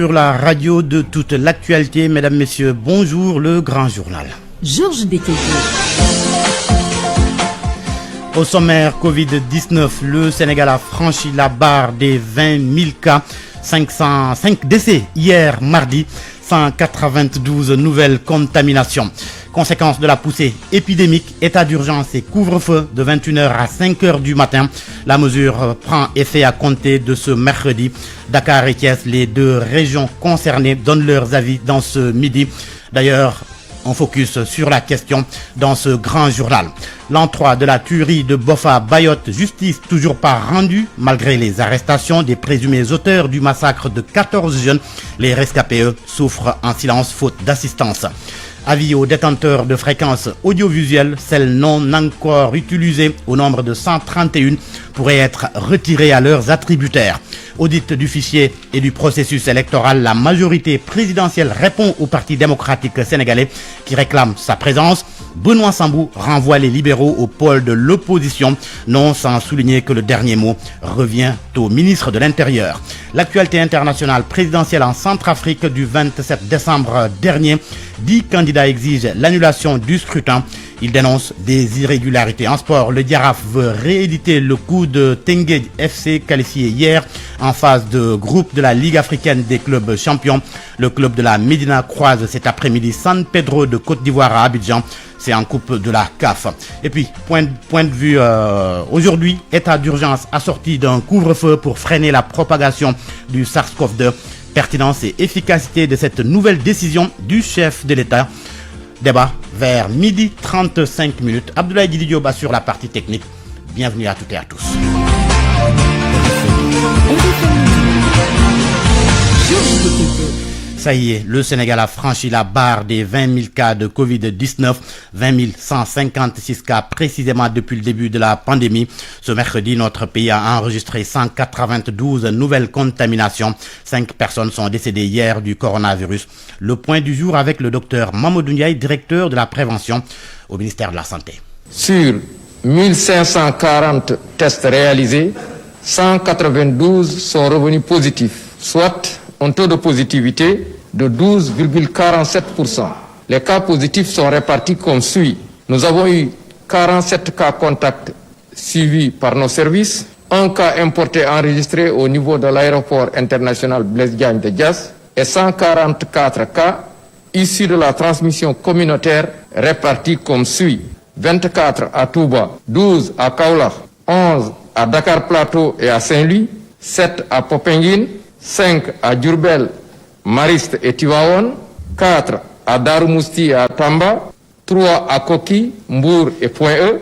sur la radio de toute l'actualité. Mesdames, Messieurs, bonjour, le grand journal. Georges Détélé. Au sommaire Covid-19, le Sénégal a franchi la barre des 20 000 cas, 505 décès hier mardi, 192 nouvelles contaminations. Conséquence de la poussée épidémique, état d'urgence et couvre-feu de 21h à 5h du matin. La mesure prend effet à compter de ce mercredi. Dakar et Thiès, les deux régions concernées, donnent leurs avis dans ce midi. D'ailleurs, on focus sur la question dans ce grand journal. L'an 3 de la tuerie de Bofa Bayotte, justice toujours pas rendue malgré les arrestations des présumés auteurs du massacre de 14 jeunes. Les rescapés, eux, souffrent en silence faute d'assistance. Avis aux détenteurs de fréquences audiovisuelles, celles non encore utilisées au nombre de 131 pourraient être retirées à leurs attributaires. Audit du fichier et du processus électoral, la majorité présidentielle répond au Parti démocratique sénégalais qui réclame sa présence. Benoît Sambou renvoie les libéraux au pôle de l'opposition, non sans souligner que le dernier mot revient au ministre de l'Intérieur. L'actualité internationale présidentielle en Centrafrique du 27 décembre dernier, 10 candidats exigent l'annulation du scrutin. Il dénonce des irrégularités. En sport, le Diaraf veut rééditer le coup de Tengue FC qualifié hier en phase de groupe de la Ligue africaine des clubs champions. Le club de la Médina croise cet après-midi San Pedro de Côte d'Ivoire à Abidjan. C'est en coupe de la CAF. Et puis, point de vue aujourd'hui, état d'urgence assorti d'un couvre-feu pour freiner la propagation du SARS-CoV-2. Pertinence et efficacité de cette nouvelle décision du chef de l'État. Débat vers midi 35 minutes. Abdoulaye Didiop assure la partie technique. Bienvenue à toutes et à tous. Ça y est, le Sénégal a franchi la barre des 20 000 cas de Covid-19, 20 156 cas précisément depuis le début de la pandémie. Ce mercredi, notre pays a enregistré 192 nouvelles contaminations. 5 personnes sont décédées hier du coronavirus. Le point du jour avec le docteur Mamadou Ndiaye, directeur de la prévention au ministère de la Santé. Sur 1540 tests réalisés, 192 sont revenus positifs, soit un taux de positivité de 12,47%. Les cas positifs sont répartis comme suit. Nous avons eu 47 cas contacts suivis par nos services, un cas importé enregistré au niveau de l'aéroport international Blaise Diagne de Diass et 144 cas issus de la transmission communautaire répartis comme suit. 24 à Touba, 12 à Kaolack, 11 à Dakar Plateau et à Saint-Louis, 7 à Popenguine, 5 à Diourbel, Mariste et Tivaouane, 4 à Darou-Mousti et à Tamba, 3 à Koki, Mbour et Point-E,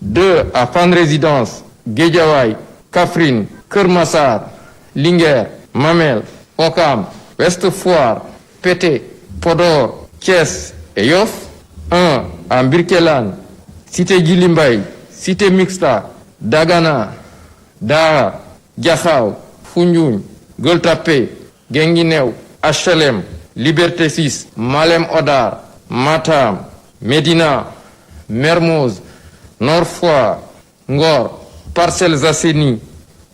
2 à Fan Résidence, Guédiawaye, Kaffrine, Keur Massar, Linguère, Mamel, Ouakam, Ouest Foire, Pété, Podor, Thiès et Yoff, 1 à Birkelane, Cité Djilimbay, Cité Mixta, Dagana, Dara, Diakhao, Foundiougne, Gueule Tapée, Guinguinéo, HLM, Liberté 6, Malem Hodar, Matam, Médina, Mermoz, Nord Foire, Ngor, Parcelles Assainies,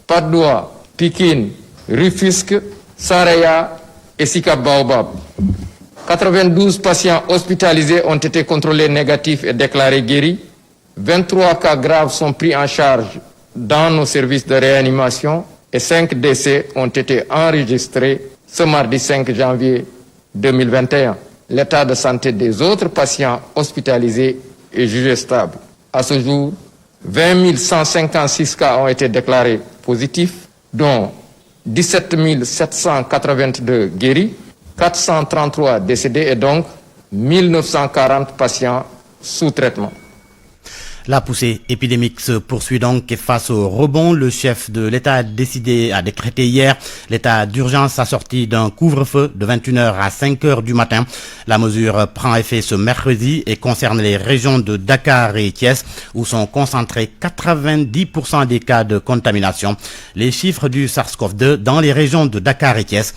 Patte d'Oie, Pikine, Rufisque, Saraya et Sicap Baobab. 92 patients hospitalisés ont été contrôlés négatifs et déclarés guéris. 23 cas graves sont pris en charge dans nos services de réanimation et 5 décès ont été enregistrés ce mardi 5 janvier 2021. L'état de santé des autres patients hospitalisés est jugé stable. À ce jour, 20 156 cas ont été déclarés positifs, dont 17 782 guéris, 433 décédés et donc 1940 patients sous traitement. La poussée épidémique se poursuit donc et face au rebond, le chef de l'État a décrété hier l'état d'urgence assorti d'un couvre-feu de 21h à 5h du matin. La mesure prend effet ce mercredi et concerne les régions de Dakar et Thiès où sont concentrés 90% des cas de contamination. Les chiffres du SARS-CoV-2 dans les régions de Dakar et Thiès.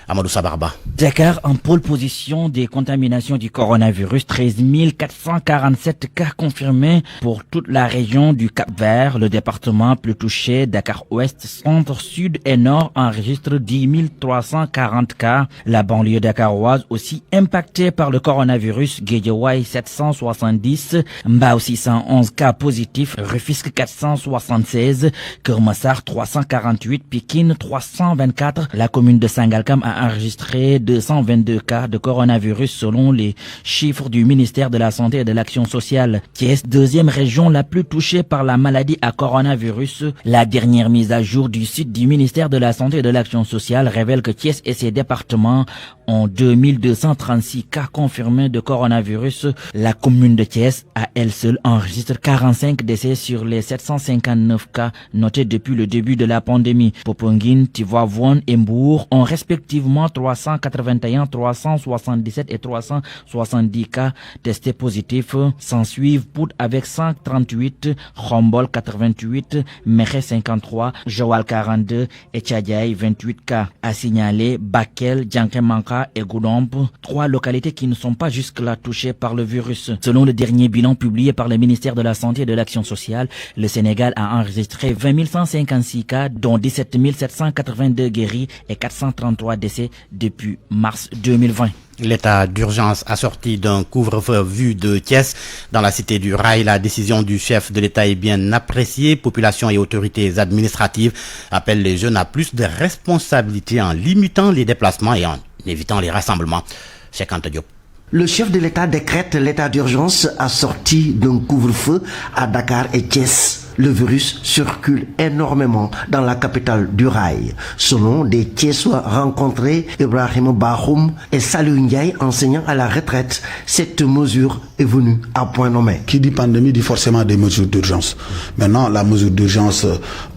Amadou Sabarba. Dakar en pole position des contaminations du coronavirus, 13 447 cas confirmés pour toute la région du Cap-Vert. Le département plus touché, Dakar Ouest, Centre, Sud et Nord, enregistre 10 340 cas. La banlieue dakaroise aussi impactée par le coronavirus, Guédiawaye 770, Mbao 611 cas positifs, Rufisque 476, Keur Massar 348, Pikine 324. La commune de Sangalkam a enregistré 222 cas de coronavirus selon les chiffres du ministère de la Santé et de l'Action sociale. Thiès, deuxième région la plus touchée par la maladie à coronavirus. La dernière mise à jour du site du ministère de la Santé et de l'Action sociale révèle que Thiès et ses départements ont 2236 cas confirmés de coronavirus. La commune de Thiès, à elle seule, enregistre 45 décès sur les 759 cas notés depuis le début de la pandémie. Popenguine, Tivaouane et Mbour ont respectivement 381, 377 et 370 cas testés positifs. S'en suivent Pout avec 138, Khombol 88, Mekhe 53, Joal 42 et Tchadiaï 28 cas. À signaler Bakel, Djankemanka et Goudomp, 3 localités qui ne sont pas jusque-là touchées par le virus. Selon le dernier bilan publié par le ministère de la Santé et de l'Action sociale, le Sénégal a enregistré 20 156 cas, dont 17 782 guéris et 433 décès depuis mars 2020. L'état d'urgence assorti d'un couvre-feu vu de Thiès dans la cité du Rail. La décision du chef de l'État est bien appréciée. Population et autorités administratives appellent les jeunes à plus de responsabilités en limitant les déplacements et en évitant les rassemblements. Cheikh Anta Diop. Le chef de l'État décrète l'état d'urgence assorti d'un couvre-feu à Dakar et Thiès. Le virus circule énormément dans la capitale du rail. Selon des Thiessois rencontrés, Ibrahim Bahoum et Salou Ndiaye, enseignants à la retraite, cette mesure est venue à point nommé. Qui dit pandémie dit forcément des mesures d'urgence. Maintenant, la mesure d'urgence,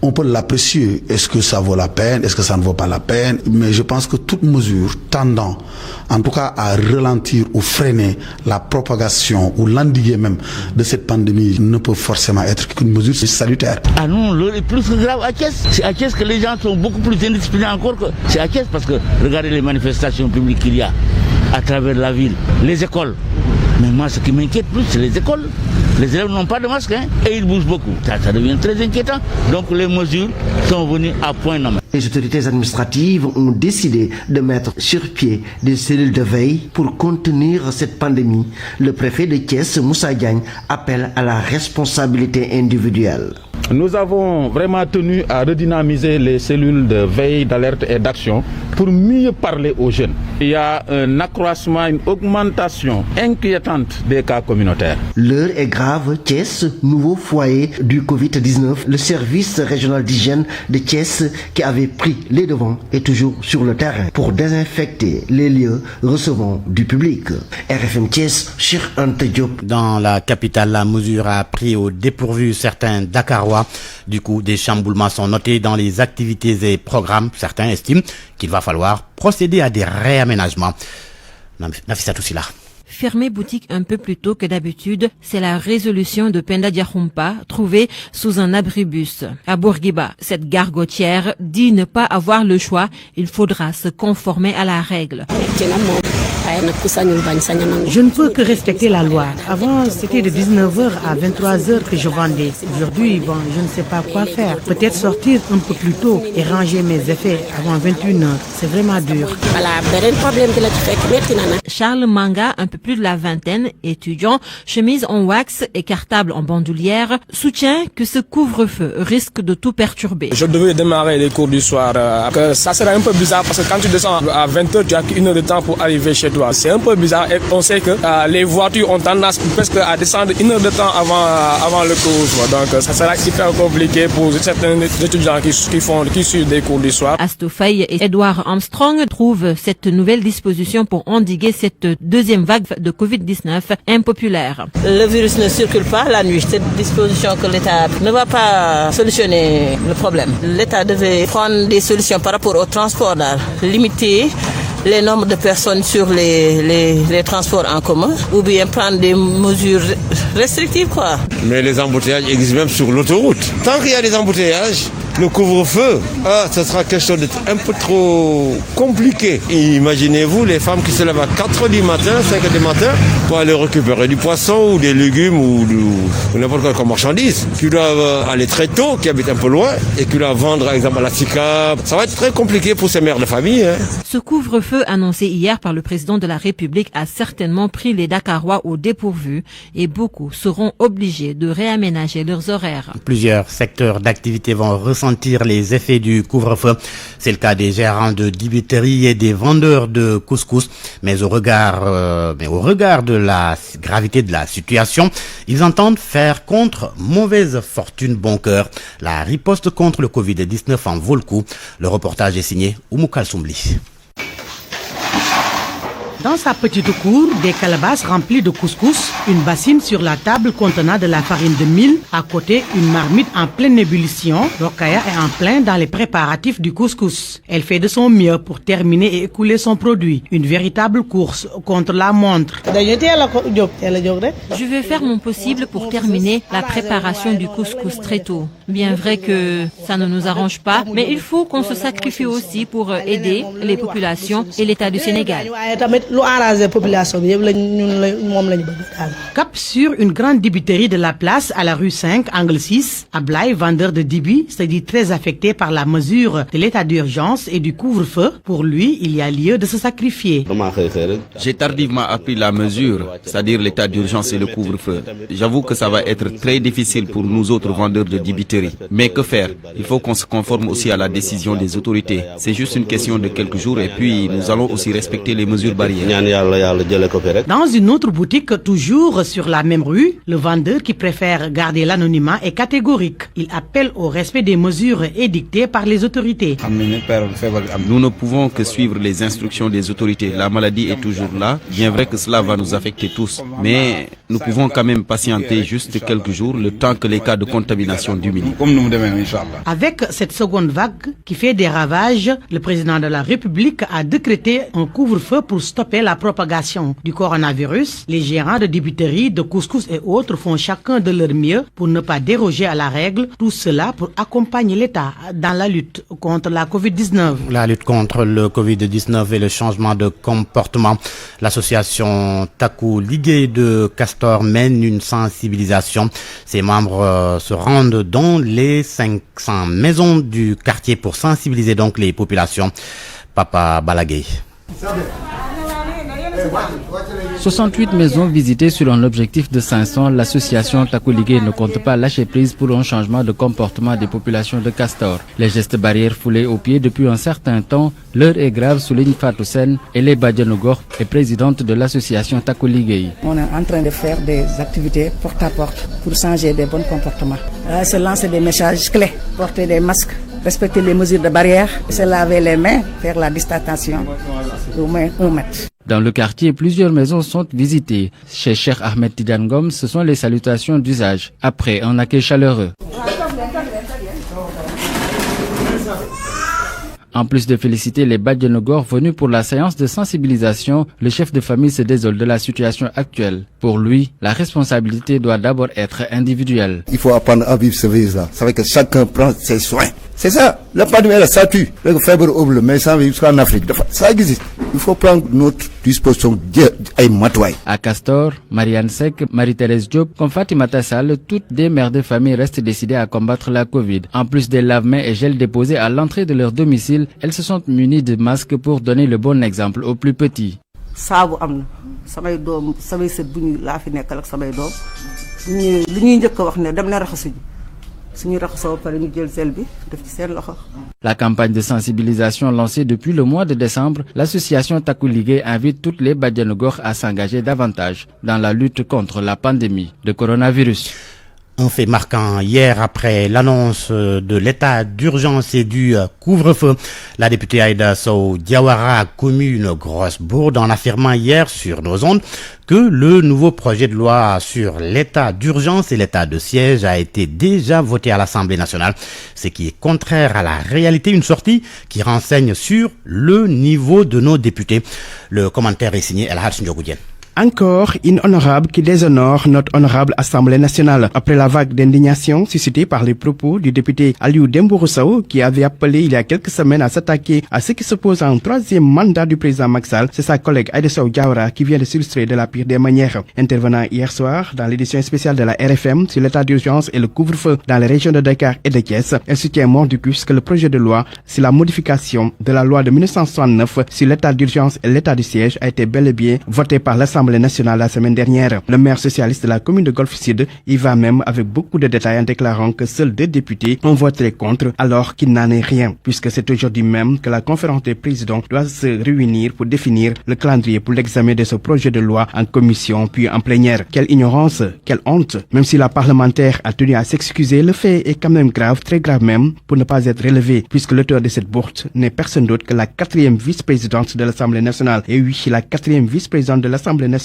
on peut l'apprécier. Est-ce que ça vaut la peine? Est-ce que ça ne vaut pas la peine? Mais je pense que toute mesure tendant, en tout cas à ralentir ou freiner la propagation ou l'endiguer même de cette pandémie ne peut forcément être qu'une mesure salutaire. Ah non, le plus grave à Thiès. C'est à Thiès que les gens sont beaucoup plus indisciplinés encore que c'est à Thiès parce que regardez les manifestations publiques qu'il y a à travers la ville, les écoles. Mais moi, ce qui m'inquiète plus, c'est les écoles. Les élèves n'ont pas de masque et ils bougent beaucoup. Ça devient très inquiétant. Donc les mesures sont venues à point nommé. Les autorités administratives ont décidé de mettre sur pied des cellules de veille pour contenir cette pandémie. Le préfet de Thiès, Moussa Diagne, appelle à la responsabilité individuelle. Nous avons vraiment tenu à redynamiser les cellules de veille, d'alerte et d'action pour mieux parler aux jeunes. Il y a un accroissement, une augmentation inquiétante des cas communautaires. L'heure est grave. Thiès, nouveau foyer du Covid-19. Le service régional d'hygiène de Thiès, qui avait pris les devants, est toujours sur le terrain pour désinfecter les lieux recevant du public. RFM Thiès, Cheikh Anta Diop. Dans la capitale, la mesure a pris au dépourvu certains Dakarois. Du coup, des chamboulements sont notés dans les activités et programmes. Certains estiment qu'il va falloir procéder à des réaménagements. Nafissa Toussila. Fermer boutique un peu plus tôt que d'habitude, c'est la résolution de Penda Diakhoumpa, trouvée sous un abribus. À Bourguiba, cette gargotière dit ne pas avoir le choix, il faudra se conformer à la règle. Je ne peux que respecter la loi. Avant, c'était de 19h à 23h que je vendais. Aujourd'hui, je ne sais pas quoi faire. Peut-être sortir un peu plus tôt et ranger mes effets avant 21h. C'est vraiment dur. Charles Manga, un peu plus de la vingtaine, étudiant, chemise en wax et cartable en bandoulière, soutient que ce couvre-feu risque de tout perturber. Je devais démarrer les cours du soir. Ça sera un peu bizarre parce que quand tu descends à 20h, tu as qu'une heure de temps pour arriver chez toi. C'est un peu bizarre et on sait que les voitures ont tendance presque à descendre une heure de temps avant le cours. Donc ça sera hyper compliqué pour certains étudiants qui suivent des cours du soir. Astoufaï et Edouard Armstrong trouvent cette nouvelle disposition pour endiguer cette deuxième vague de Covid-19 impopulaire. Le virus ne circule pas la nuit. Cette disposition que l'État ne va pas solutionner le problème. L'État devait prendre des solutions par rapport au transport, limiter les nombres de personnes sur les transports en commun ou bien prendre des mesures restrictives, quoi. Mais les embouteillages existent même sur l'autoroute. Tant qu'il y a des embouteillages, Le couvre-feu, ça sera quelque chose d'un peu trop compliqué. Et imaginez-vous les femmes qui se lèvent à 4h du matin, 5h du matin, pour aller récupérer du poisson ou des légumes ou n'importe quoi comme marchandise, qui doivent aller très tôt, qui habitent un peu loin, et qui doivent vendre, par exemple, à la SICA. Ça va être très compliqué pour ces mères de famille. Ce couvre-feu annoncé hier par le président de la République a certainement pris les Dakarois au dépourvu et beaucoup seront obligés de réaménager leurs horaires. Plusieurs secteurs d'activité vont ressentir les effets du couvre-feu. C'est le cas des gérants de dibiterie et des vendeurs de couscous. Mais au regard de la gravité de la situation, ils entendent faire contre mauvaise fortune bon cœur. La riposte contre le Covid-19 en vaut le coup. Le reportage est signé Oumou Kalsoumli. Dans sa petite cour, des calebasses remplies de couscous, une bassine sur la table contenant de la farine de mil, à côté une marmite en pleine ébullition. Rokaya est en plein dans les préparatifs du couscous. Elle fait de son mieux pour terminer et écouler son produit. Une véritable course contre la montre. Je vais faire mon possible pour terminer la préparation du couscous très tôt. Bien vrai que ça ne nous arrange pas, mais il faut qu'on se sacrifie aussi pour aider les populations et l'État du Sénégal. Cap sur une grande dibiterie de la place à la rue 5, angle 6, Ablaye, vendeur de dibi, se dit très affecté par la mesure de l'état d'urgence et du couvre-feu. Pour lui, il y a lieu de se sacrifier. J'ai tardivement appris la mesure, c'est-à-dire l'état d'urgence et le couvre-feu. J'avoue que ça va être très difficile pour nous autres vendeurs de dibiterie. Mais que faire? Il faut qu'on se conforme aussi à la décision des autorités. C'est juste une question de quelques jours et puis nous allons aussi respecter les mesures barrières. Dans une autre boutique, toujours sur la même rue, le vendeur qui préfère garder l'anonymat est catégorique. Il appelle au respect des mesures édictées par les autorités. Nous ne pouvons que suivre les instructions des autorités. La maladie est toujours là. Bien vrai que cela va nous affecter tous. Mais nous pouvons quand même patienter juste quelques jours, le temps que les cas de contamination diminuent. Avec cette seconde vague qui fait des ravages, le président de la République a décrété un couvre-feu pour stopper la propagation du coronavirus. Les gérants de dibiterie, de couscous et autres font chacun de leur mieux pour ne pas déroger à la règle. Tout cela pour accompagner l'État dans la lutte contre la Covid-19. La lutte contre le Covid-19 et le changement de comportement. L'association Taku Ligue de Castor mène une sensibilisation. Ses membres se rendent dans les 500 maisons du quartier pour sensibiliser donc les populations. Papa Balagay. 68 maisons visitées sur un objectif de 500, l'association Taku Ligue ne compte pas lâcher prise pour un changement de comportement des populations de Castor. Les gestes barrières foulés aux pieds depuis un certain temps, l'heure est grave, souligne Fatou Sen, elle est Badianogor et présidente de l'association Taku Ligue. On est en train de faire des activités porte à porte pour changer des bons comportements. Se lancer des messages clés, porter des masques, respecter les mesures de barrière, se laver les mains, faire la distanciation au moins 1 mètre. Dans le quartier, plusieurs maisons sont visitées. Chez Cheikh Ahmed Tidangom, ce sont les salutations d'usage. Après, un accueil chaleureux. En plus de féliciter les Badianogor venus pour la séance de sensibilisation, le chef de famille se désole de la situation actuelle. Pour lui, la responsabilité doit d'abord être individuelle. Il faut apprendre à vivre ce virus-là. Ça veut dire que chacun prend ses soins. C'est ça. La pandémie, ça tue. Le fièvre ouvre, mais ça vit jusqu'en Afrique. Ça existe. Il faut prendre notre disposition à matouay. À Castor, Marianne Sek, Marie-Thérèse Diop, comme Fatimata Sall, toutes des mères de famille restent décidées à combattre la Covid. En plus des lave-mains et gels déposés à l'entrée de leur domicile, elles se sont munies de masques pour donner le bon exemple aux plus petits. La campagne de sensibilisation lancée depuis le mois de décembre, l'association Taku Ligue invite toutes les Badianogor à s'engager davantage dans la lutte contre la pandémie de coronavirus. Un fait marquant hier après l'annonce de l'état d'urgence et du couvre-feu. La députée Aïda Sow Diawara a commis une grosse bourde en affirmant hier sur nos ondes que le nouveau projet de loi sur l'état d'urgence et l'état de siège a été déjà voté à l'Assemblée nationale, ce qui est contraire à la réalité, une sortie qui renseigne sur le niveau de nos députés. Le commentaire est signé El Hadj Ndiogoudien. Encore une honorable qui déshonore notre honorable Assemblée nationale. Après la vague d'indignation suscitée par les propos du député Aliou Dembourou Sow qui avait appelé il y a quelques semaines à s'attaquer à ce qui s'oppose à un troisième mandat du président Macky Sall, c'est sa collègue Aïda Sow Diawara qui vient de s'illustrer de la pire des manières. Intervenant hier soir dans l'édition spéciale de la RFM sur l'état d'urgence et le couvre-feu dans les régions de Dakar et de Thiès, elle soutient mordicus que le projet de loi sur la modification de la loi de 1969 sur l'état d'urgence et l'état du siège a été bel et bien voté par l'Assemblée nationale la semaine dernière. Le maire socialiste de la commune de Golf Sud y va même avec beaucoup de détails en déclarant que seuls 2 députés ont voté contre alors qu'il n'en est rien, puisque c'est aujourd'hui même que la conférence des présidents doit se réunir pour définir le calendrier pour l'examen de ce projet de loi en commission puis en plénière. Quelle ignorance, quelle honte. Même si la parlementaire a tenu à s'excuser, le fait est quand même grave, très grave même, pour ne pas être relevé, puisque l'auteur de cette bourde n'est personne d'autre que la 4e vice-présidente de l'Assemblée nationale. Et oui, la 4e vice-présidente de l'Assemblée nationale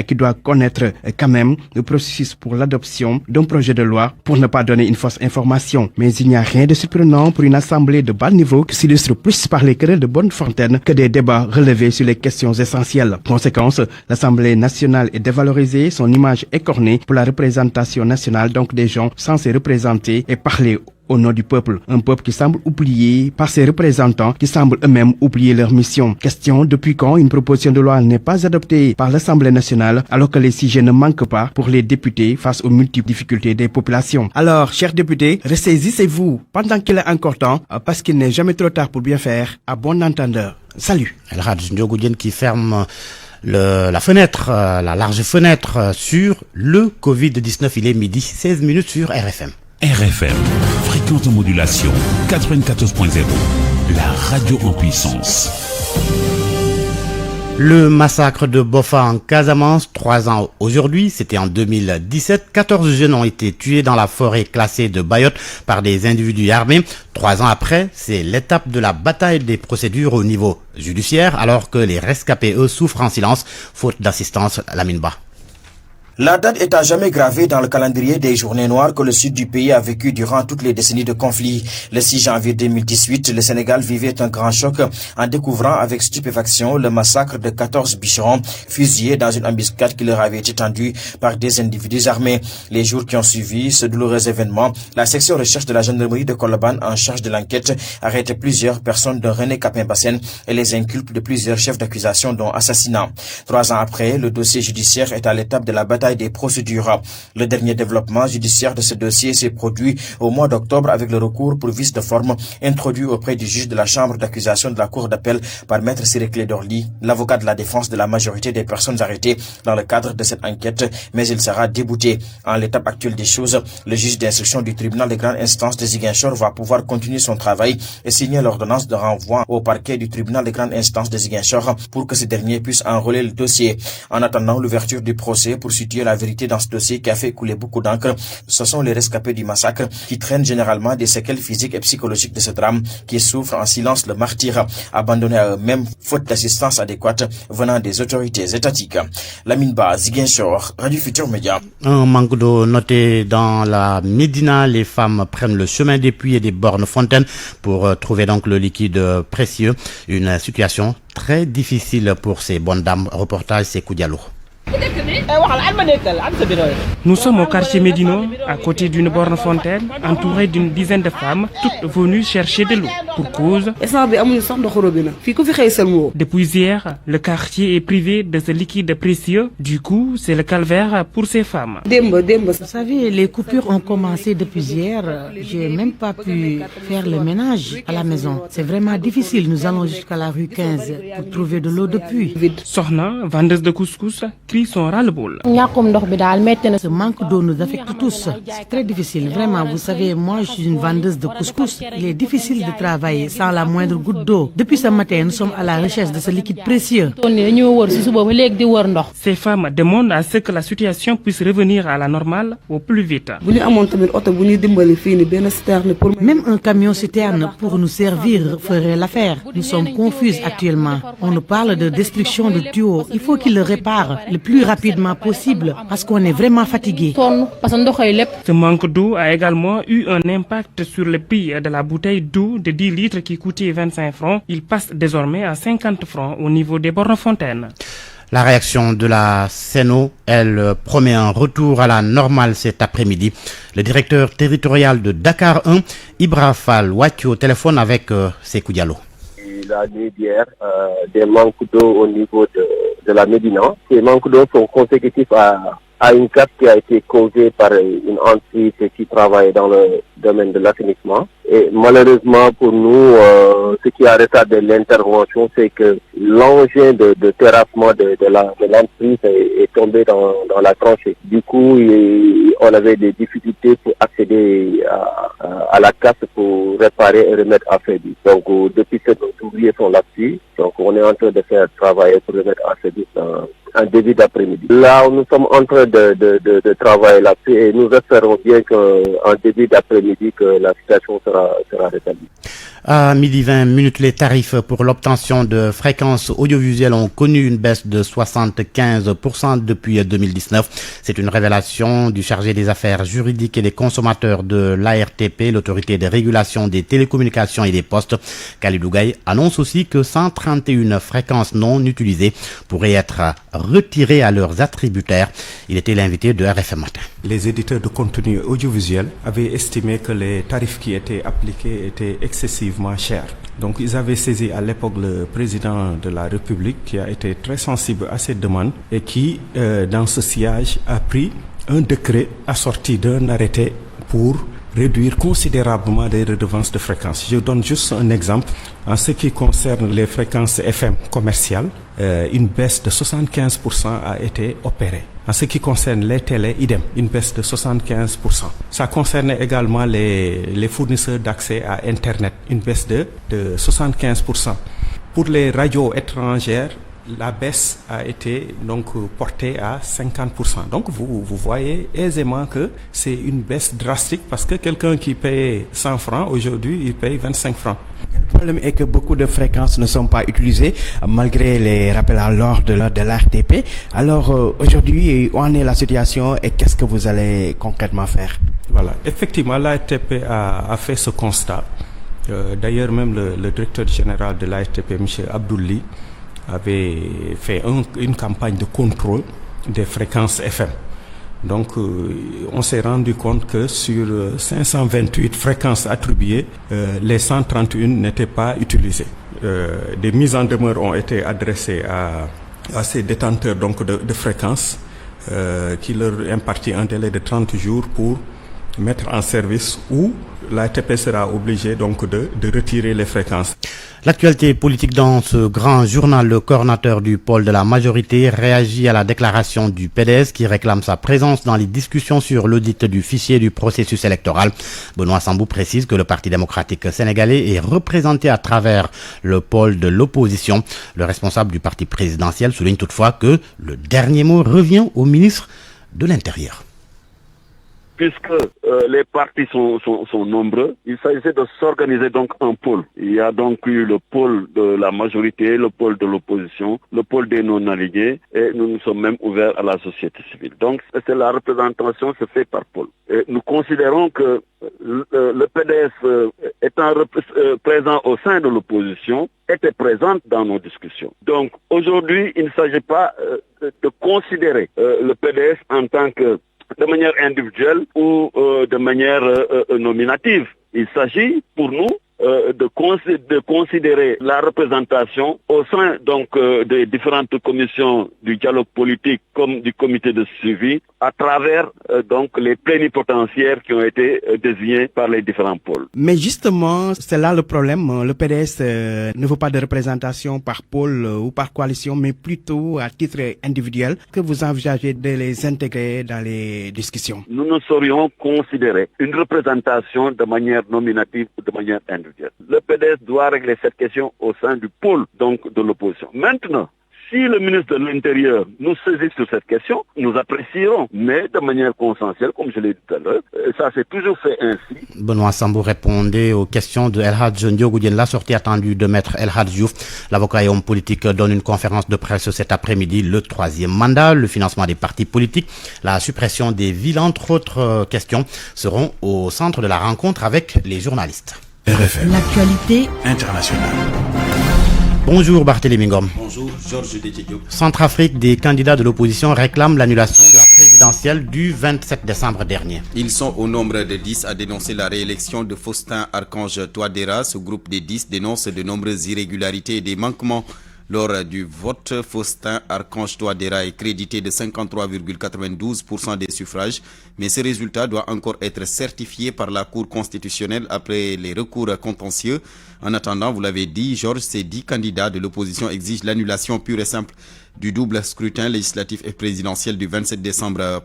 qui doit connaître quand même le processus pour l'adoption d'un projet de loi pour ne pas donner une fausse information. Mais il n'y a rien de surprenant pour une assemblée de bas niveau qui s'illustre plus par les querelles de Bonnefontaine que des débats relevés sur les questions essentielles. Conséquence, l'Assemblée nationale est dévalorisée, son image écornée pour la représentation nationale, donc des gens censés représenter et parler au nom du peuple. Un peuple qui semble oublié par ses représentants qui semblent eux-mêmes oublier leur mission. Question, depuis quand une proposition de loi n'est pas adoptée par l'Assemblée nationale alors que les sujets ne manquent pas pour les députés face aux multiples difficultés des populations. Alors, chers députés, ressaisissez-vous pendant qu'il est encore temps parce qu'il n'est jamais trop tard pour bien faire, à bon entendeur. Salut. El Hadj Ndiogou Diène qui ferme la fenêtre, la large fenêtre sur le Covid-19. Il est midi 16 minutes sur RFM. RFM, fréquence de modulation 94.0, la radio en puissance. Le massacre de Bofa en Casamance, 3 ans aujourd'hui, c'était en 2017. 14 jeunes ont été tués dans la forêt classée de Bayotte par des individus armés. 3 ans après, c'est l'étape de la bataille des procédures au niveau judiciaire, alors que les rescapés, eux, souffrent en silence, faute d'assistance. Lamine Ba. La date est à jamais gravée dans le calendrier des journées noires que le sud du pays a vécu durant toutes les décennies de conflit. Le 6 janvier 2018, le Sénégal vivait un grand choc en découvrant avec stupéfaction le massacre de 14 bûcherons fusillés dans une embuscade qui leur avait été tendue par des individus armés. Les jours qui ont suivi ce douloureux événement, la section recherche de la gendarmerie de Colobane en charge de l'enquête arrête plusieurs personnes dont René Capin-Bassène et les inculpe de plusieurs chefs d'accusation dont assassinat. 3 ans après, le dossier judiciaire est à l'étape de la bataille des procédures. Le dernier développement judiciaire de ce dossier s'est produit au mois d'octobre avec le recours pour vice de forme introduit auprès du juge de la chambre d'accusation de la cour d'appel par maître Ciré Clédorly, l'avocat de la défense de la majorité des personnes arrêtées dans le cadre de cette enquête, mais il sera débouté. En l'étape actuelle des choses, le juge d'instruction du tribunal de grande instance de Ziguinchor va pouvoir continuer son travail et signer l'ordonnance de renvoi au parquet du tribunal de grande instance de Ziguinchor pour que ce dernier puisse enrôler le dossier. En attendant l'ouverture du procès pour situer la vérité dans ce dossier qui a fait couler beaucoup d'encre, ce sont les rescapés du massacre qui traînent généralement des séquelles physiques et psychologiques de ce drame, qui souffrent en silence le martyre, abandonnés à eux-mêmes faute d'assistance adéquate venant des autorités étatiques. Lamine Ba, Ziguinchor, Radio Futur Média. Un manque d'eau noté dans la Médina. Les femmes prennent le chemin des puits et des bornes fontaines pour trouver donc le liquide précieux. Une situation très difficile pour ces bonnes dames. Reportage Sekou Diallo. Nous sommes au quartier Médino, à côté d'une borne fontaine, entouré d'une dizaine de femmes, toutes venues chercher de l'eau. Pour cause, depuis hier, le quartier est privé de ce liquide précieux. Du coup, c'est le calvaire pour ces femmes. Vous savez, les coupures ont commencé depuis hier. J'ai même pas pu faire le ménage à la maison. C'est vraiment difficile. Nous allons jusqu'à la rue 15 pour trouver de l'eau de puits. Sohna, vendeuse de couscous, crie son ras-le-bol. Ce manque d'eau nous affecte tous. C'est très difficile. Vraiment, vous savez, moi je suis une vendeuse de couscous. Il est difficile de travailler sans la moindre goutte d'eau. Depuis ce matin, nous sommes à la recherche de ce liquide précieux. Ces femmes demandent à ce que la situation puisse revenir à la normale au plus vite. Même un camion citerne pour nous servir ferait l'affaire. Nous sommes confuses actuellement. On nous parle de destruction de tuyaux. Il faut qu'ils le réparent le plus rapidement possible parce qu'on est vraiment fatigué. Ce manque d'eau a également eu un impact sur le prix de la bouteille d'eau de 10 litres qui coûtait 25 francs. Il passe désormais à 50 francs au niveau des bornes fontaines. La réaction de la CNO, elle promet un retour à la normale cet après-midi. Le directeur territorial de Dakar 1, Ibra Fall, Wati au téléphone avec Sekou Diallo. La nuit d'hier, des manques d'eau au niveau de la Médina. Ces manques d'eau sont consécutifs à une casse qui a été causée par une entreprise qui travaille dans le domaine de l'assainissement. Et malheureusement pour nous, ce qui a retardé l'intervention, c'est que l'engin de terrassement de l'entreprise est tombé dans la tranchée. Du coup, on avait des difficultés pour accéder à la casse pour réparer et remettre à service. Donc depuis que nos ouvriers sont là-dessus, donc on est en train de faire travailler pour remettre à service en début d'après-midi. Là, nous sommes en train de travailler là-dessus et nous espérons bien qu'en début d'après-midi que la situation sera rétablie. À midi 20 minutes, les tarifs pour l'obtention de fréquences audiovisuelles ont connu une baisse de 75% depuis 2019. C'est une révélation du chargé des affaires juridiques et des consommateurs de l'ARTP, l'autorité de régulation des télécommunications et des postes. Khalidou Gaye annonce aussi que 131 fréquences non utilisées pourraient être retirées à leurs attributaires. Il était l'invité de RFM Matin. Les éditeurs de contenu audiovisuel avaient estimé que les tarifs qui étaient appliqués étaient excessivement cher. Donc ils avaient saisi à l'époque le président de la République qui a été très sensible à ces demandes et qui, dans ce sillage, a pris un décret assorti d'un arrêté pour réduire considérablement les redevances de fréquences. Je donne juste un exemple. En ce qui concerne les fréquences FM commerciales, une baisse de 75% a été opérée. En ce qui concerne les télés, idem, une baisse de 75%. Ça concernait également les fournisseurs d'accès à Internet, une baisse de 75%. Pour les radios étrangères, la baisse a été donc portée à 50%. Donc vous voyez aisément que c'est une baisse drastique parce que quelqu'un qui paye 100 francs, aujourd'hui, il paye 25 francs. Le problème est que beaucoup de fréquences ne sont pas utilisées malgré les rappels à l'ordre de l'ARTP. Alors aujourd'hui, où en est la situation et qu'est-ce que vous allez concrètement faire? Voilà, effectivement, l'ARTP a fait ce constat. D'ailleurs, même le directeur général de l'ARTP, M. Abdouli, avait fait une campagne de contrôle des fréquences FM. Donc, on s'est rendu compte que sur 528 fréquences attribuées, les 131 n'étaient pas utilisées. Des mises en demeure ont été adressées à ces détenteurs donc de fréquences qui leur impartit un délai de 30 jours pour mettre en service ou l'ARTP sera obligé donc de retirer les fréquences. L'actualité politique dans ce grand journal, le coordinateur du pôle de la majorité réagit à la déclaration du PDS qui réclame sa présence dans les discussions sur l'audit du fichier du processus électoral. Benoît Sambou précise que le Parti démocratique sénégalais est représenté à travers le pôle de l'opposition. Le responsable du parti présidentiel souligne toutefois que le dernier mot revient au ministre de l'Intérieur. Puisque les partis sont nombreux, il s'agissait de s'organiser donc un pôle. Il y a donc eu le pôle de la majorité, le pôle de l'opposition, le pôle des non-alignés, et nous nous sommes même ouverts à la société civile. Donc c'est la représentation se fait par pôle. Et nous considérons que le PDS étant présent au sein de l'opposition était présent dans nos discussions. Donc aujourd'hui, il ne s'agit pas de considérer le PDS en tant que de manière individuelle ou de manière nominative. Il s'agit pour nous de considérer la représentation au sein donc des différentes commissions du dialogue politique comme du comité de suivi à travers donc les plénipotentiaires qui ont été désignés par les différents pôles. Mais justement, c'est là le problème. Le PDS ne veut pas de représentation par pôle ou par coalition, mais plutôt à titre individuel. Que vous envisagez de les intégrer dans les discussions? Nous ne saurions considérer une représentation de manière nominative ou de manière individuelle. Le PDS doit régler cette question au sein du pôle donc de l'opposition. Maintenant, si le ministre de l'Intérieur nous saisit sur cette question, nous apprécierons, mais de manière consensuelle, comme je l'ai dit tout à l'heure. Ça s'est toujours fait ainsi. Benoît Sambou répondait aux questions de El Hadj Ndiogou Diène. La sortie attendue de Maître El Hadj Diouf. L'avocat et homme politique donne une conférence de presse cet après-midi. Le troisième mandat, le financement des partis politiques, la suppression des villes, entre autres questions, seront au centre de la rencontre avec les journalistes. RFM. L'actualité internationale. Bonjour Barthélémy Ngom. Bonjour Georges Diop. Centrafrique, des candidats de l'opposition réclament l'annulation de la présidentielle du 27 décembre dernier. Ils sont au nombre de 10 à dénoncer la réélection de Faustin Archange Touadéra. Ce groupe des 10 dénonce de nombreuses irrégularités et des manquements. Lors du vote, Faustin Archange Touadéra est crédité de 53,92% des suffrages, mais ce résultat doit encore être certifié par la Cour constitutionnelle après les recours contentieux. En attendant, vous l'avez dit, Georges, ces 10 candidats de l'opposition exigent l'annulation pure et simple du double scrutin législatif et présidentiel du 27 décembre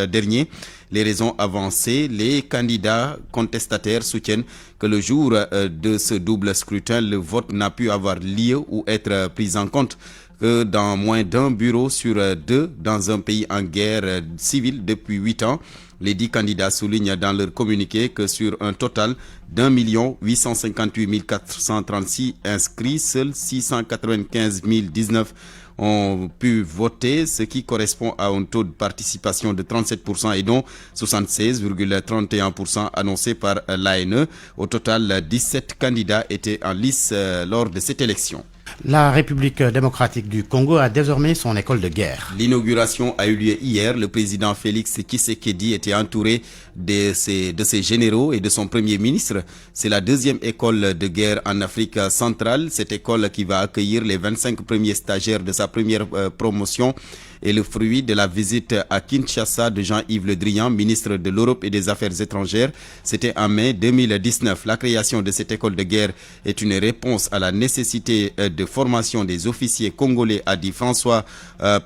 dernier. Les raisons avancées, les candidats contestataires soutiennent que le jour de ce double scrutin, le vote n'a pu avoir lieu ou être pris en compte que dans moins d'un bureau sur 2 dans un pays en guerre civile depuis 8 ans. Les 10 candidats soulignent dans leur communiqué que sur un total d'1 858 436 inscrits, seuls 695 019 ont pu voter, ce qui correspond à un taux de participation de 37% et dont 76,31% annoncé par l'ANE. Au total, 17 candidats étaient en lice lors de cette élection. La République démocratique du Congo a désormais son école de guerre. L'inauguration a eu lieu hier. Le président Félix Tshisekedi était entouré de ses généraux et de son premier ministre. C'est la deuxième école de guerre en Afrique centrale. Cette école qui va accueillir les 25 premiers stagiaires de sa première promotion est le fruit de la visite à Kinshasa de Jean-Yves Le Drian, ministre de l'Europe et des Affaires étrangères. C'était en mai 2019. La création de cette école de guerre est une réponse à la nécessité de formation des officiers congolais, a dit François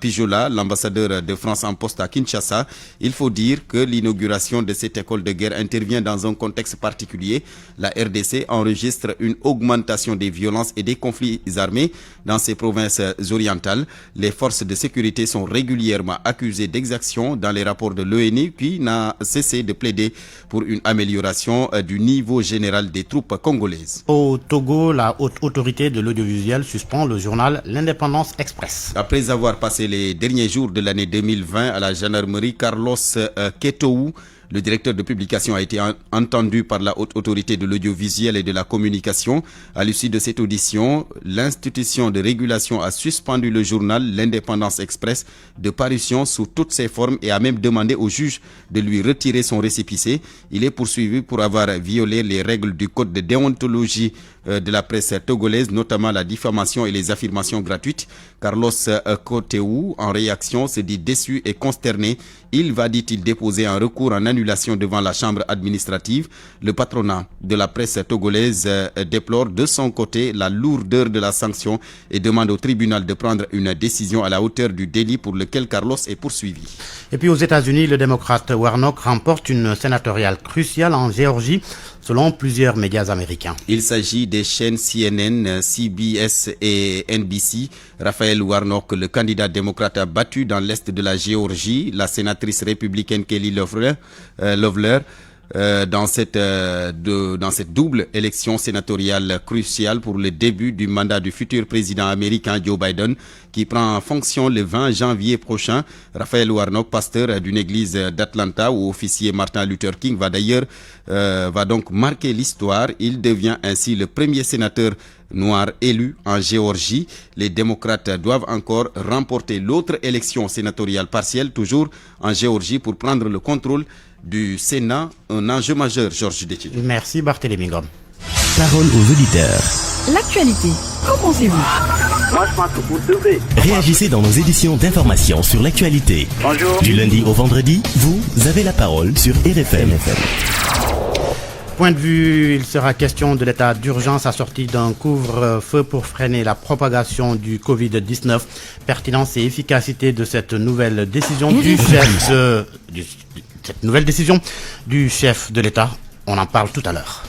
Pijola, l'ambassadeur de France en poste à Kinshasa. Il faut dire que l'inauguration de cette école de guerre intervient dans un contexte particulier. La RDC enregistre une augmentation des violences et des conflits armés dans ses provinces orientales. Les forces de sécurité sont régulièrement accusées d'exactions dans les rapports de l'ONU, qui n'a cessé de plaider pour une amélioration du niveau général des troupes congolaises. Au Togo, la haute autorité de l'audiovisuel suspend le journal L'Indépendance Express. Après avoir passé les derniers jours de l'année 2020 à la gendarmerie, Carlos Ketou, le directeur de publication, a été entendu par la haute autorité de l'audiovisuel et de la communication. À l'issue de cette audition, l'institution de régulation a suspendu le journal L'Indépendance Express de parution sous toutes ses formes et a même demandé au juge de lui retirer son récépissé. Il est poursuivi pour avoir violé les règles du code de déontologie de la presse togolaise, notamment la diffamation et les affirmations gratuites. Carlos Ketou, en réaction, se dit déçu et consterné. Il va, dit-il, déposer un recours en annulation devant la chambre administrative. Le patronat de la presse togolaise déplore de son côté la lourdeur de la sanction et demande au tribunal de prendre une décision à la hauteur du délit pour lequel Carlos est poursuivi. Et puis aux États-Unis, le démocrate Warnock remporte une sénatoriale cruciale en Géorgie, selon plusieurs médias américains. Il s'agit des chaînes CNN, CBS et NBC. Raphaël Warnock, le candidat démocrate, a battu dans l'est de la Géorgie la sénatrice républicaine Kelly Loeffler dans cette double élection sénatoriale cruciale pour le début du mandat du futur président américain Joe Biden, qui prend en fonction le 20 janvier prochain. Raphaël Warnock, pasteur d'une église d'Atlanta où officier Martin Luther King va donc marquer l'histoire. Il devient ainsi le premier sénateur noir élu en Géorgie. Les démocrates doivent encore remporter l'autre élection sénatoriale partielle, toujours en Géorgie, pour prendre le contrôle du Sénat, un enjeu majeur, Georges Détier. Merci Barthélémy Ngom. Parole aux auditeurs. L'actualité, qu'en pensez-vous? Moi, je pense que vous devez. Réagissez dans nos éditions d'information sur l'actualité. Bonjour. Du lundi au vendredi, vous avez la parole sur RFM. Point de vue, il sera question de l'état d'urgence assorti d'un couvre-feu pour freiner la propagation du Covid-19. Pertinence et efficacité de cette nouvelle décision du chef de l'État. On en parle tout à l'heure.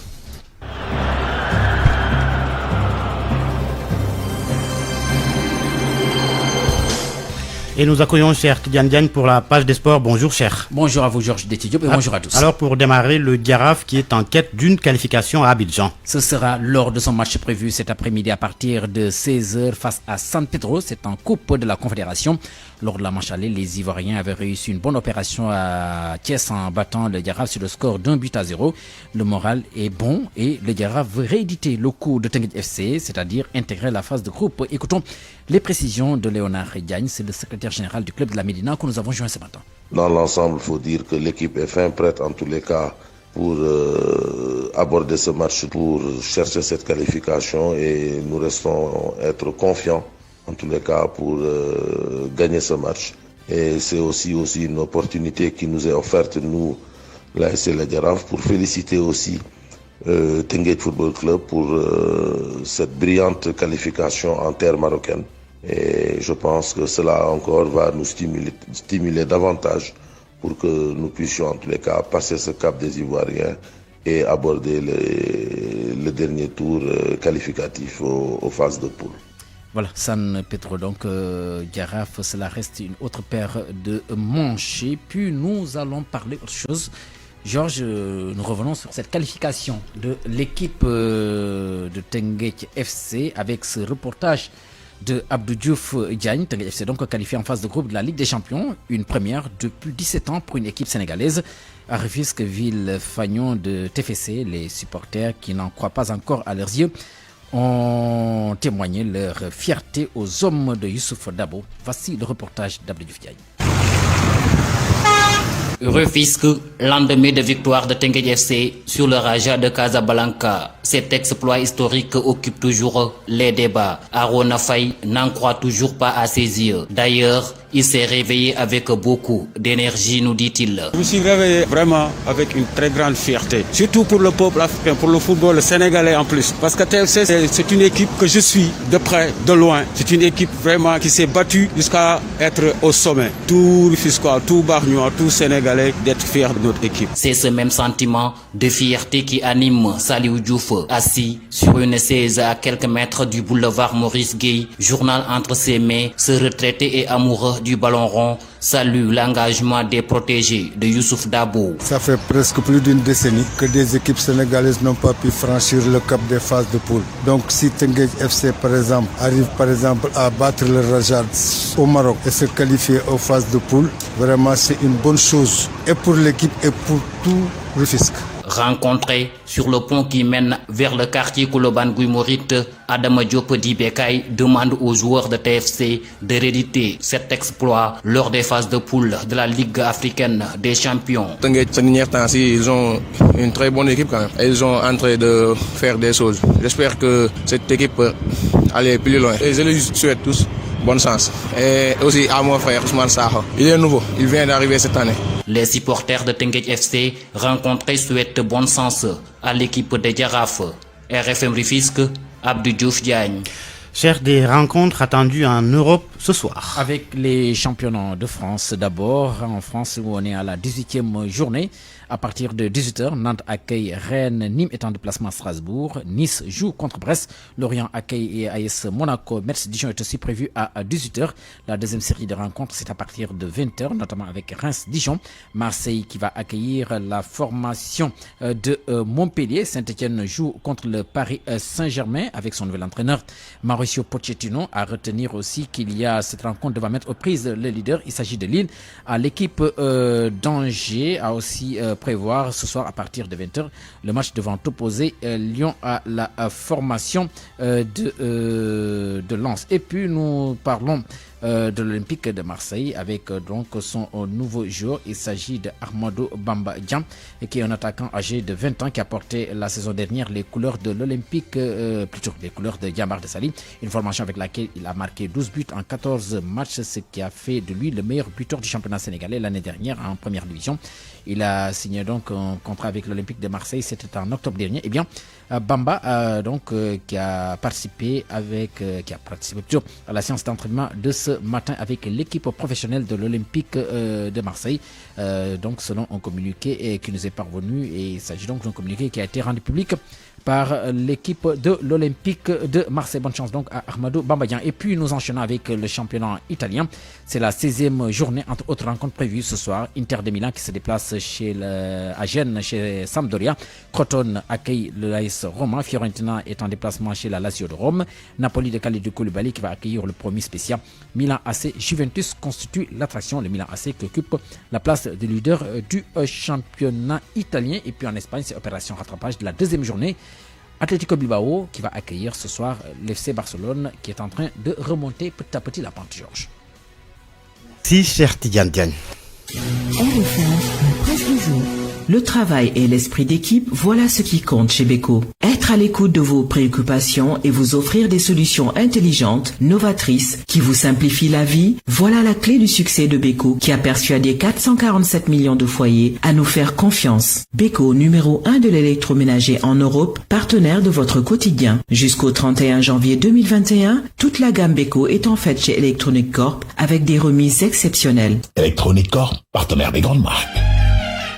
Et nous accueillons cher Tidiane Diagne pour la page des sports. Bonjour cher. Bonjour à vous Georges Détidiop et bonjour à tous. Alors pour démarrer, le Giraffe qui est en quête d'une qualification à Abidjan. Ce sera lors de son match prévu cet après-midi à partir de 16h face à San Pedro. C'est en Coupe de la Confédération. Lors de la manche aller, les Ivoiriens avaient réussi une bonne opération à Thiès en battant le Giraffe sur le score d'1-0. Le moral est bon et le Giraffe veut rééditer le coup de Teungueth FC, c'est-à-dire intégrer la phase de groupe. Écoutons les précisions de Léonard Diagne, c'est le secrétaire général du club de la Médina que nous avons joint ce matin. Dans l'ensemble, il faut dire que l'équipe est fin prête en tous les cas pour aborder ce match, pour chercher cette qualification et nous restons être confiants en tous les cas pour gagner ce match. Et c'est aussi une opportunité qui nous est offerte, nous, l'ASC Le Giraffe, pour féliciter aussi Teungueth Football Club pour cette brillante qualification en terre marocaine. Et je pense que cela encore va nous stimuler davantage pour que nous puissions en tous les cas passer ce cap des Ivoiriens et aborder le dernier tour qualificatif aux phases de poule. Voilà, San Pedro, donc Giraffe, cela reste une autre paire de manches. Et puis nous allons parler autre chose. Georges, nous revenons sur cette qualification de l'équipe de Teungueth FC avec ce reportage de Abdou Diouf Diagne. Teungueth FC donc qualifié en phase de groupe de la Ligue des Champions, une première depuis 17 ans pour une équipe sénégalaise. À Rufisque, ville fanion de TFC, les supporters qui n'en croient pas encore à leurs yeux ont témoigné leur fierté aux hommes de Youssouf Dabo. Voici le reportage d'Abdou Diouf Diagne. Rufisque, lendemain de victoire de Teungueth FC sur le Raja de Casablanca. Cet exploit historique occupe toujours les débats. Arona Faye n'en croit toujours pas à ses yeux. D'ailleurs, il s'est réveillé avec beaucoup d'énergie, nous dit-il. Je me suis réveillé vraiment avec une très grande fierté. Surtout pour le peuple africain, pour le football sénégalais en plus. Parce que TFC, c'est une équipe que je suis de près, de loin. C'est une équipe vraiment qui s'est battue jusqu'à être au sommet. Tout Rufisquois, tout Bargnois, tout Sénégalais d'être fier de notre équipe. C'est ce même sentiment de fierté qui anime Saliou Diouf, assis sur une chaise à quelques mètres du boulevard Maurice Gueye, journal entre ses mains, ce retraité et amoureux du ballon rond salue l'engagement des protégés de Youssouf Dabo. Ça fait presque plus d'une décennie que des équipes sénégalaises n'ont pas pu franchir le cap des phases de poule. Donc si Teungueth FC par exemple arrive à battre le Raja au Maroc et se qualifier aux phases de poule, vraiment c'est une bonne chose et pour l'équipe et pour tout Rufisque. Rencontré sur le pont qui mène vers le quartier Kouloban Guimorite, Adama Diop Dibekay demande aux joueurs de TFC de rééditer cet exploit lors des phases de poule de la Ligue africaine des champions. Ces derniers temps, ils ont une très bonne équipe quand même. Ils sont en train de faire des choses. J'espère que cette équipe peut aller plus loin. Et je les souhaite tous bonne chance. Et aussi à mon frère Ousmane Sakho. Il est nouveau, il vient d'arriver cette année. Les supporters de Teungueth FC rencontrés souhaitent bonne chance à l'équipe de Giraffe. RFM Rufisque, Abdou Diouf Diagne. Cher, des rencontres attendues en Europe ce soir. Avec les championnats de France d'abord, en France où on est à la 18e journée. À partir de 18h, Nantes accueille Rennes, Nîmes est en déplacement à Strasbourg. Nice joue contre Brest. Lorient accueille AS Monaco. Metz Dijon est aussi prévu à 18h. La deuxième série de rencontres, c'est à partir de 20h, notamment avec Reims-Dijon. Marseille qui va accueillir la formation de Montpellier. Saint-Etienne joue contre le Paris Saint-Germain avec son nouvel entraîneur Mauricio Pochettino. À retenir aussi qu'il y a cette rencontre devant mettre aux prises le leader. Il s'agit de Lille. À l'équipe d'Angers a aussi prévoir ce soir à partir de 20h le match devant opposer Lyon à la formation de Lens. Et puis nous parlons de l'Olympique de Marseille avec donc son nouveau joueur. Il s'agit de Armando Bamba Diam qui est un attaquant âgé de 20 ans qui a porté la saison dernière les couleurs de l'Olympique, plutôt les couleurs de Diambar de Sali, une formation avec laquelle il a marqué 12 buts en 14 matchs, ce qui a fait de lui le meilleur buteur du championnat sénégalais l'année dernière en première division. Il a signé donc un contrat avec l'Olympique de Marseille, c'était en octobre dernier. Et bien Bamba qui a participé plutôt à la séance d'entraînement de ce matin avec l'équipe professionnelle de l'Olympique de Marseille. Donc selon un communiqué qui nous est parvenu, et il s'agit donc d'un communiqué qui a été rendu public par l'équipe de l'Olympique de Marseille. Bonne chance donc à Ahmadou Bambadjan. Et puis nous enchaînons avec le championnat italien. C'est la 16e journée, entre autres rencontres prévues ce soir. Inter de Milan qui se déplace à Gênes chez Sampdoria. Crotone accueille le l'AS Roma. Fiorentina est en déplacement chez la Lazio de Rome. Napoli de Kalidou Koulibaly qui va accueillir le premier spécial. Milan AC Juventus constitue l'attraction. Le Milan AC qui occupe la place de leader du championnat italien. Et puis en Espagne, c'est opération rattrapage de la deuxième journée. Atlético Bilbao qui va accueillir ce soir l'FC Barcelone qui est en train de remonter petit à petit la pente, Georges. Si, cher Tidiane Diagne. Le travail et l'esprit d'équipe, voilà ce qui compte chez Beko. Être à l'écoute de vos préoccupations et vous offrir des solutions intelligentes, novatrices, qui vous simplifient la vie, voilà la clé du succès de Beko qui a persuadé 447 millions de foyers à nous faire confiance. Beko, numéro 1 de l'électroménager en Europe, partenaire de votre quotidien. Jusqu'au 31 janvier 2021, toute la gamme Beko est en fait chez Electronic Corp avec des remises exceptionnelles. Electronic Corp, partenaire des grandes marques.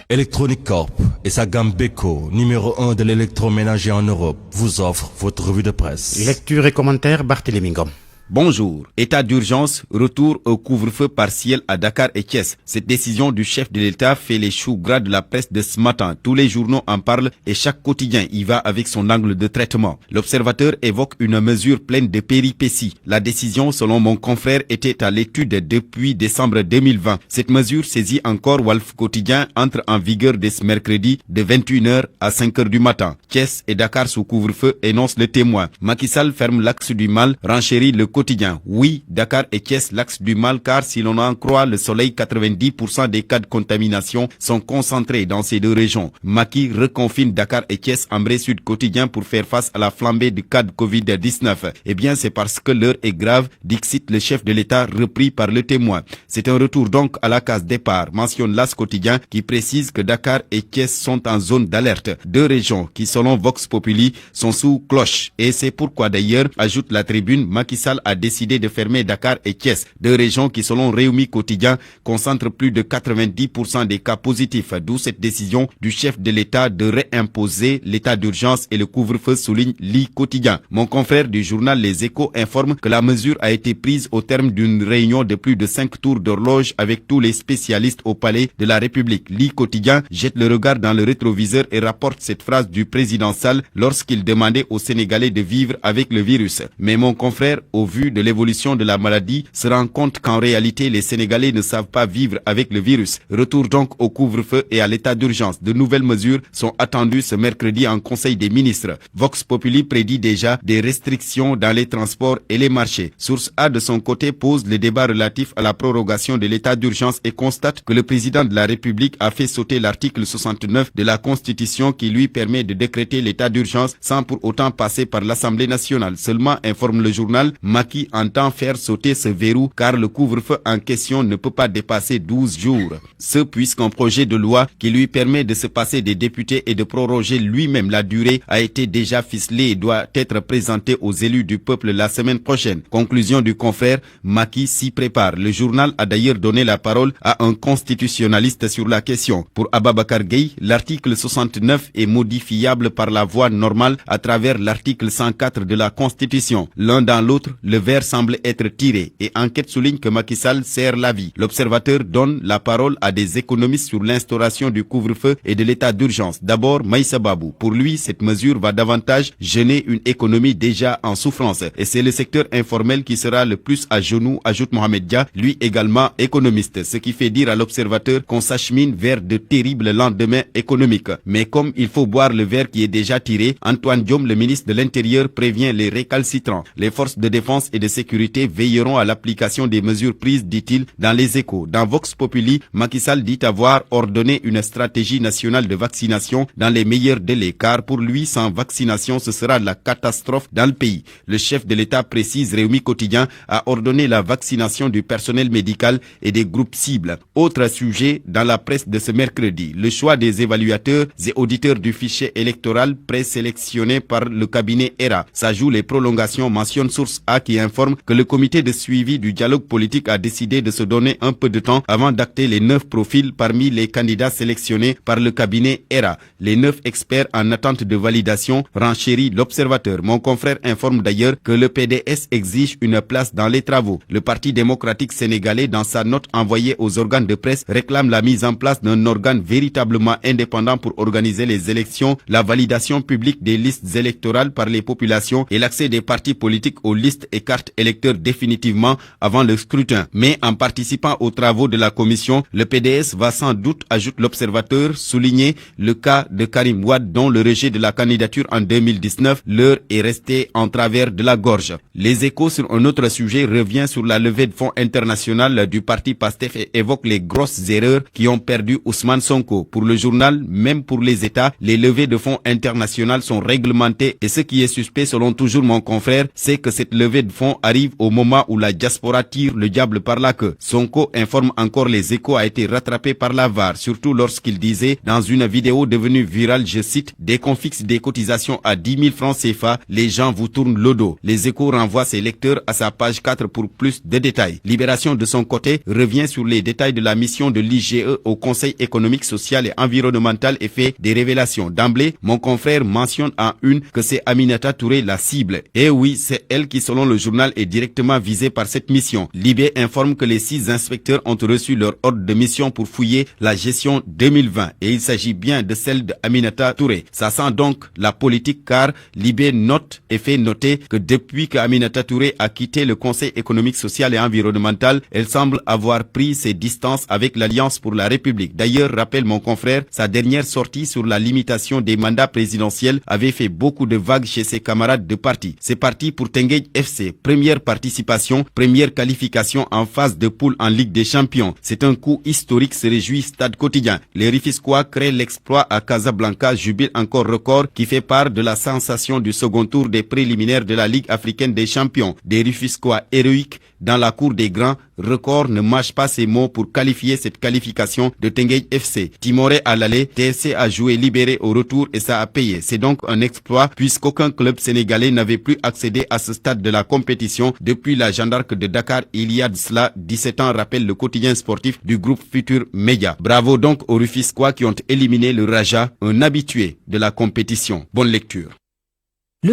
Electronic Corp et sa gamme Beko, numéro 1 de l'électroménager en Europe, vous offre votre revue de presse. Lecture et commentaire, Barthélémy Ngom. Bonjour. État d'urgence, retour au couvre-feu partiel à Dakar et Thiès. Cette décision du chef de l'État fait les choux gras de la presse de ce matin. Tous les journaux en parlent et chaque quotidien y va avec son angle de traitement. L'Observateur évoque une mesure pleine de péripéties. La décision, selon mon confrère, était à l'étude depuis décembre 2020. Cette mesure saisit encore Walf Quotidien entre en vigueur dès ce mercredi de 21h à 5h du matin. Thiès et Dakar sous couvre-feu énonce le Témoin. Macky Sall ferme l'axe du mal, renchérit le quotidien. Oui, Dakar et Thiès, l'axe du mal, car si l'on en croit le Soleil, 90% des cas de contamination sont concentrés dans ces deux régions. Macky reconfine Dakar et Thiès, Ambré Sud Quotidien, pour faire face à la flambée de cas de Covid-19. Eh bien, c'est parce que l'heure est grave, dixit le chef de l'État, repris par le Témoin. C'est un retour donc à la case départ, mentionne l'As Quotidien, qui précise que Dakar et Thiès sont en zone d'alerte. Deux régions qui, selon Vox Populi, sont sous cloche. Et c'est pourquoi d'ailleurs, ajoute la Tribune, Macky Sall a décidé de fermer Dakar et Thiès, deux régions qui, selon Réumi Quotidien, concentrent plus de 90% des cas positifs. D'où cette décision du chef de l'État de réimposer l'état d'urgence et le couvre-feu, souligne l'I Quotidien. Mon confrère du journal Les Échos informe que la mesure a été prise au terme d'une réunion de plus de 5 tours d'horloge avec tous les spécialistes au palais de la République. L'I Quotidien jette le regard dans le rétroviseur et rapporte cette phrase du président Sall lorsqu'il demandait aux Sénégalais de vivre avec le virus. Mais mon confrère, au vu de l'évolution de la maladie, se rend compte qu'en réalité, les Sénégalais ne savent pas vivre avec le virus. Retour donc au couvre-feu et à l'état d'urgence. De nouvelles mesures sont attendues ce mercredi en Conseil des ministres. Vox Populi prédit déjà des restrictions dans les transports et les marchés. Source A, de son côté, pose le débat relatif à la prorogation de l'état d'urgence et constate que le président de la République a fait sauter l'article 69 de la Constitution qui lui permet de décréter l'état d'urgence sans pour autant passer par l'Assemblée nationale. Seulement, informe le journal, Macky entend faire sauter ce verrou car le couvre-feu en question ne peut pas dépasser 12 jours. Ce puisqu'un projet de loi qui lui permet de se passer des députés et de proroger lui-même la durée a été déjà ficelé et doit être présenté aux élus du peuple la semaine prochaine. Conclusion du confrère, Macky s'y prépare. Le journal a d'ailleurs donné la parole à un constitutionnaliste sur la question. Pour Ababakar Gueye, l'article 69 est modifiable par la voie normale à travers l'article 104 de la Constitution. L'un dans l'autre, le verre semble être tiré et enquête souligne que Macky Sall sert la vie. L'Observateur donne la parole à des économistes sur l'instauration du couvre-feu et de l'état d'urgence. D'abord, Maïssa Babou. Pour lui, cette mesure va davantage gêner une économie déjà en souffrance. Et c'est le secteur informel qui sera le plus à genoux, ajoute Mohamed Dia, lui également économiste. Ce qui fait dire à l'Observateur qu'on s'achemine vers de terribles lendemains économiques. Mais comme il faut boire le verre qui est déjà tiré, Antoine Diome, le ministre de l'Intérieur, prévient les récalcitrants. Les forces de défense et de sécurité veilleront à l'application des mesures prises, dit-il, dans les Échos. Dans Vox Populi, Macky Sall dit avoir ordonné une stratégie nationale de vaccination dans les meilleurs délais, car pour lui, sans vaccination, ce sera la catastrophe dans le pays. Le chef de l'État précise, Réumi Quotidien, a ordonné la vaccination du personnel médical et des groupes cibles. Autre sujet dans la presse de ce mercredi, le choix des évaluateurs et auditeurs du fichier électoral présélectionné par le cabinet ERA. Ça joue les prolongations, mentionne Source A qui informe que le comité de suivi du dialogue politique a décidé de se donner un peu de temps avant d'acter les 9 profils parmi les candidats sélectionnés par le cabinet ERA. Les 9 experts en attente de validation, renchérit l'Observateur. Mon confrère informe d'ailleurs que le PDS exige une place dans les travaux. Le Parti démocratique sénégalais, dans sa note envoyée aux organes de presse, réclame la mise en place d'un organe véritablement indépendant pour organiser les élections, la validation publique des listes électorales par les populations et l'accès des partis politiques aux listes et cartes électeurs définitivement avant le scrutin. Mais en participant aux travaux de la commission, le PDS va sans doute, ajoute l'Observateur, souligner le cas de Karim Wade dont le rejet de la candidature en 2019 leur est resté en travers de la gorge. Les Échos sur un autre sujet revient sur la levée de fonds internationale du parti PASTEF et évoque les grosses erreurs qui ont perdu Ousmane Sonko. Pour le journal, même pour les États, les levées de fonds internationales sont réglementées et ce qui est suspect selon toujours mon confrère, c'est que cette levée de fonds arrive au moment où la diaspora tire le diable par la queue. Sonko, informe encore les Échos, a été rattrapé par la VAR, surtout lorsqu'il disait dans une vidéo devenue virale, je cite, dès qu'on fixe des cotisations à 10 000 francs CFA, les gens vous tournent le dos. Les Échos renvoient ses lecteurs à sa page 4 pour plus de détails. Libération de son côté revient sur les détails de la mission de l'IGE au Conseil économique, social et environnemental et fait des révélations. D'emblée, mon confrère mentionne en une que c'est Aminata Touré la cible. Et oui, c'est elle qui, selon le journal, est directement visée par cette mission. Libé informe que les 6 inspecteurs ont reçu leur ordre de mission pour fouiller la gestion 2020 et il s'agit bien de celle d'Aminata Touré. Ça sent donc la politique car Libé note et fait noter que depuis que Aminata Touré a quitté le Conseil économique, social et environnemental, elle semble avoir pris ses distances avec l'Alliance pour la République. D'ailleurs, rappelle mon confrère, sa dernière sortie sur la limitation des mandats présidentiels avait fait beaucoup de vagues chez ses camarades de parti. C'est parti pour Teungueth FC. Première participation, première qualification en phase de poule en Ligue des Champions. C'est un coup historique, se réjouit Stade Quotidien. Les Rufisquois créent l'exploit à Casablanca, jubile encore record qui fait part de la sensation du second tour des préliminaires de la Ligue africaine des champions. Des Rufisquois héroïques dans la cour des grands, record ne mâche pas ses mots pour qualifier cette qualification de Teungueth FC. Timoré à l'aller, TFC a joué libéré au retour et ça a payé. C'est donc un exploit puisqu'aucun club sénégalais n'avait plus accédé à ce stade de la compétition depuis la Jeanne d'Arc de Dakar il y a de cela 17 ans, rappelle le quotidien sportif du groupe Futur Média. Bravo donc aux Rufisquois qui ont éliminé le Raja, un habitué de la compétition. Bonne lecture.